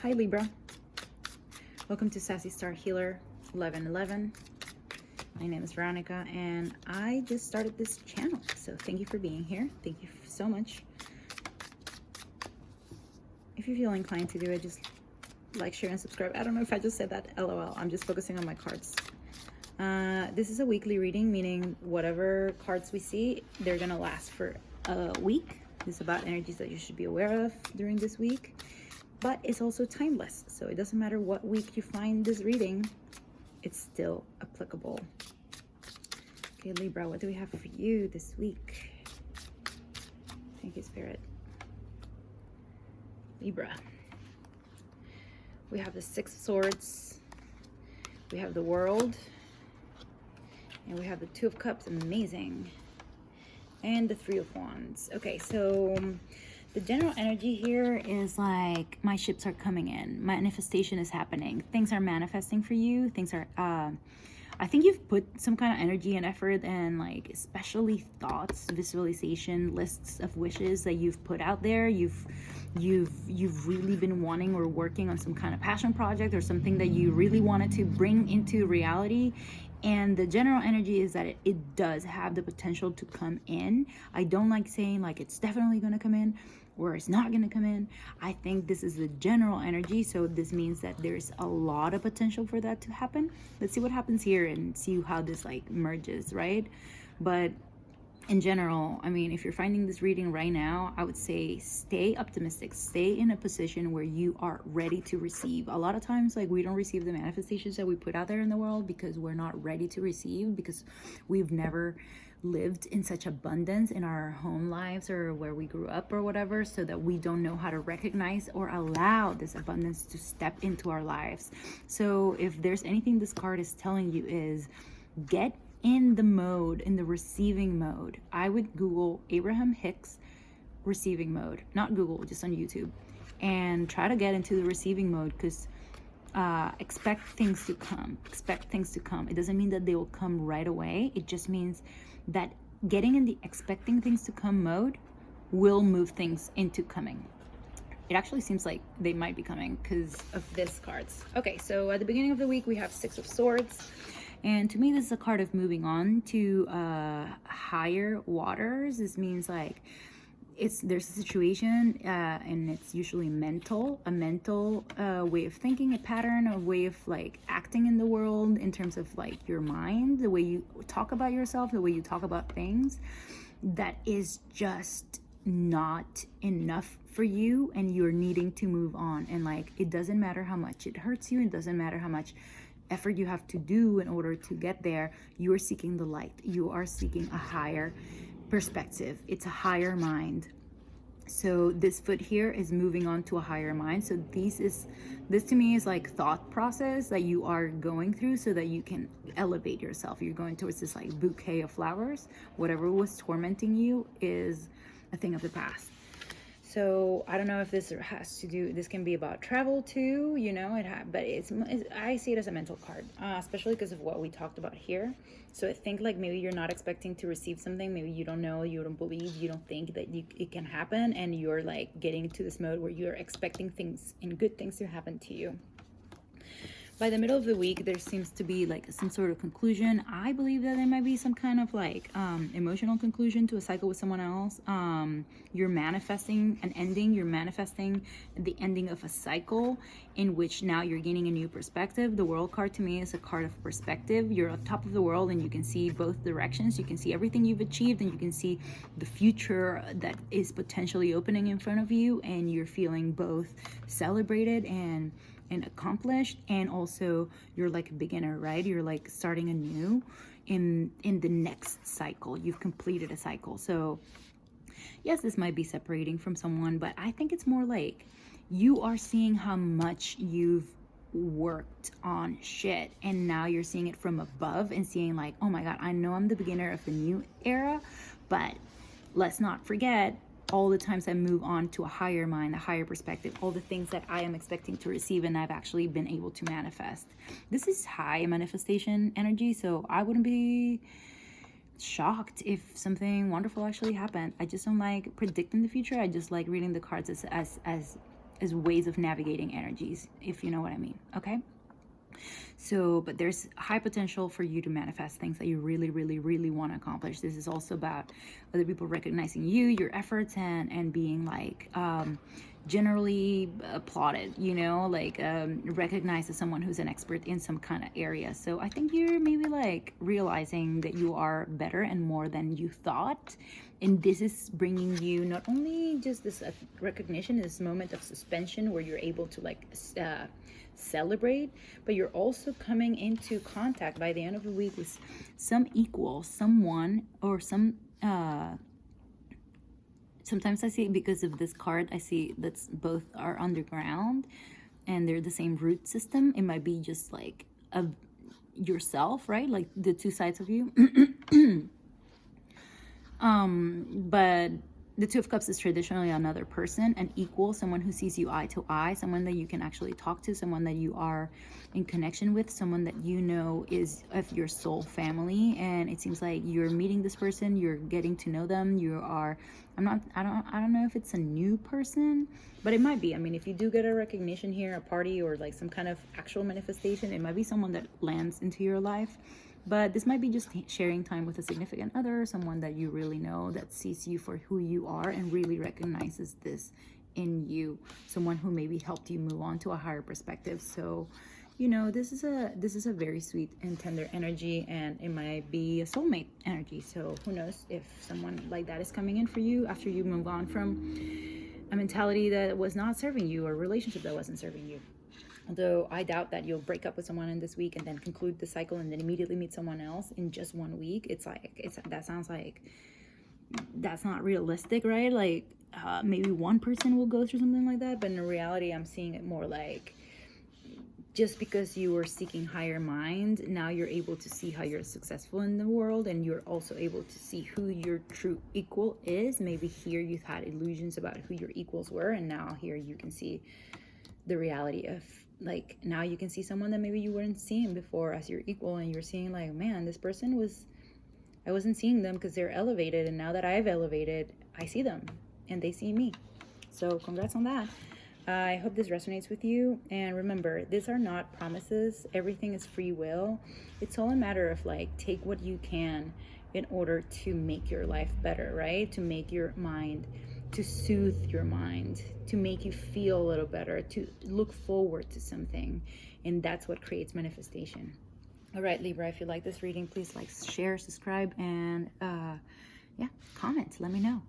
Hi Libra, welcome to Sassy Star Healer 1111. My name is Veronica and I just started this channel, so thank you for being here. Thank you so much. If you feel inclined to do it, just like, share, and subscribe. I don't know if I just said that, LOL. I'm just focusing on my cards. This is a weekly reading, meaning whatever cards we see, they're gonna last for a week. It's about energies that you should be aware of during this week, but it's also timeless, so it doesn't matter what week you find this reading, it's still applicable. Okay, Libra, what do we have for you this week? Thank you, Spirit. Libra, we have the Six of Swords, we have the World, and we have the Two of Cups. Amazing. And the Three of Wands. Okay, so the general energy here is like, my ships are coming in, manifestation is happening, things are manifesting for you, things are I think you've put some kind of energy and effort, and like especially thoughts, visualization, lists of wishes that you've put out there. You've really been wanting or working on some kind of passion project or something that you really wanted to bring into reality. And the general energy is that it does have the potential to come in. I don't like saying like it's definitely going to come in or it's not going to come in. I think this is the general energy, so this means that there's a lot of potential for that to happen. Let's see what happens here and see how this like merges, right? But in general, I mean, if you're finding this reading right now, I would say stay optimistic, stay in a position where you are ready to receive. A lot of times, like, we don't receive the manifestations that we put out there in the world because we're not ready to receive, because we've never lived in such abundance in our home lives or where we grew up or whatever, so that we don't know how to recognize or allow this abundance to step into our lives. So if there's anything this card is telling you, is get in the mode, in the receiving mode. I would Google Abraham Hicks receiving mode, not Google, just on YouTube, and try to get into the receiving mode, because expect things to come. Expect things to come. It doesn't mean that they will come right away. It just means that getting in the expecting things to come mode will move things into coming. It actually seems like they might be coming because of this cards. Okay, so at the beginning of the week, we have Six of Swords. And to me, this is a card of moving on to higher waters. This means like there's a situation and it's usually a mental way of thinking, a pattern, a way of like acting in the world in terms of like your mind, the way you talk about yourself, the way you talk about things, that is just not enough for you, and you're needing to move on. And like, it doesn't matter how much it hurts you, it doesn't matter how much effort you have to do in order to get there. You are seeking the light, you are seeking a higher perspective, it's a higher mind. So this foot here is moving on to a higher mind. So this to me is like thought process that you are going through so that you can elevate yourself. You're going towards this like bouquet of flowers. Whatever was tormenting you is a thing of the past. So I don't know if this has to do, this can be about travel too, you know, but I see it as a mental card, especially because of what we talked about here. So I think like maybe you're not expecting to receive something, maybe you don't know, you don't believe, you don't think that it can happen, and you're like getting into this mode where you're expecting things and good things to happen to you. By the middle of the week, there seems to be like some sort of conclusion. I believe that there might be some kind of like emotional conclusion to a cycle with someone else. You're manifesting an ending. You're manifesting the ending of a cycle in which now you're gaining a new perspective. The World card to me is a card of perspective. You're on top of the world and you can see both directions. You can see everything you've achieved and you can see the future that is potentially opening in front of you, and you're feeling both celebrated and accomplished, and also you're like a beginner, right? You're like starting anew in the next cycle. You've completed a cycle. So yes, this might be separating from someone, but I think it's more like you are seeing how much you've worked on shit, and now you're seeing it from above and seeing like, oh my god, I know I'm the beginner of the new era, but let's not forget all the times I move on to a higher mind, a higher perspective, all the things that I am expecting to receive and I've actually been able to manifest. This is high manifestation energy, so I wouldn't be shocked if something wonderful actually happened. I just don't like predicting the future. I just like reading the cards as as ways of navigating energies, if you know what I mean. Okay. So, but there's high potential for you to manifest things that you really, really, really want to accomplish. This is also about other people recognizing you, your efforts, and being like generally applauded, you know, like recognized as someone who's an expert in some kind of area. So I think you're maybe like realizing that you are better and more than you thought. And this is bringing you not only just this recognition, this moment of suspension where you're able to like celebrate, but you're also coming into contact by the end of the week with some equal, someone, or some sometimes I see, because of this card, I see that both are underground and they're the same root system. It might be just like yourself, right? Like the two sides of you. But the Two of Cups is traditionally another person, an equal, someone who sees you eye to eye, someone that you can actually talk to, someone that you are in connection with, someone that you know is of your soul family. And it seems like you're meeting this person, you're getting to know them. You are, I don't know if it's a new person, but it might be. I mean, if you do get a recognition here, a party, or like some kind of actual manifestation, it might be someone that lands into your life. But this might be just sharing time with a significant other, someone that you really know, that sees you for who you are and really recognizes this in you, someone who maybe helped you move on to a higher perspective. So, you know, this is a very sweet and tender energy, and it might be a soulmate energy. So who knows if someone like that is coming in for you after you move on from a mentality that was not serving you, or a relationship that wasn't serving you. Although I doubt that you'll break up with someone in this week and then conclude the cycle and then immediately meet someone else in just 1 week. That sounds like that's not realistic, right? Like maybe one person will go through something like that, but in reality, I'm seeing it more like just because you were seeking higher mind, now you're able to see how you're successful in the world, and you're also able to see who your true equal is. Maybe here you've had illusions about who your equals were, and now here you can see the reality of, like, now you can see someone that maybe you weren't seeing before as your equal, and you're seeing like, man, this person I wasn't seeing them because they're elevated, and now that I've elevated, I see them and they see me. So congrats on that. I hope this resonates with you, and remember, these are not promises. Everything is free will. It's all a matter of like, take what you can in order to make your life better, right? To make your mind, to soothe your mind, to make you feel a little better, to look forward to something. And that's what creates manifestation. All right, Libra, if you like this reading, please like, share, subscribe, and yeah, comment. Let me know.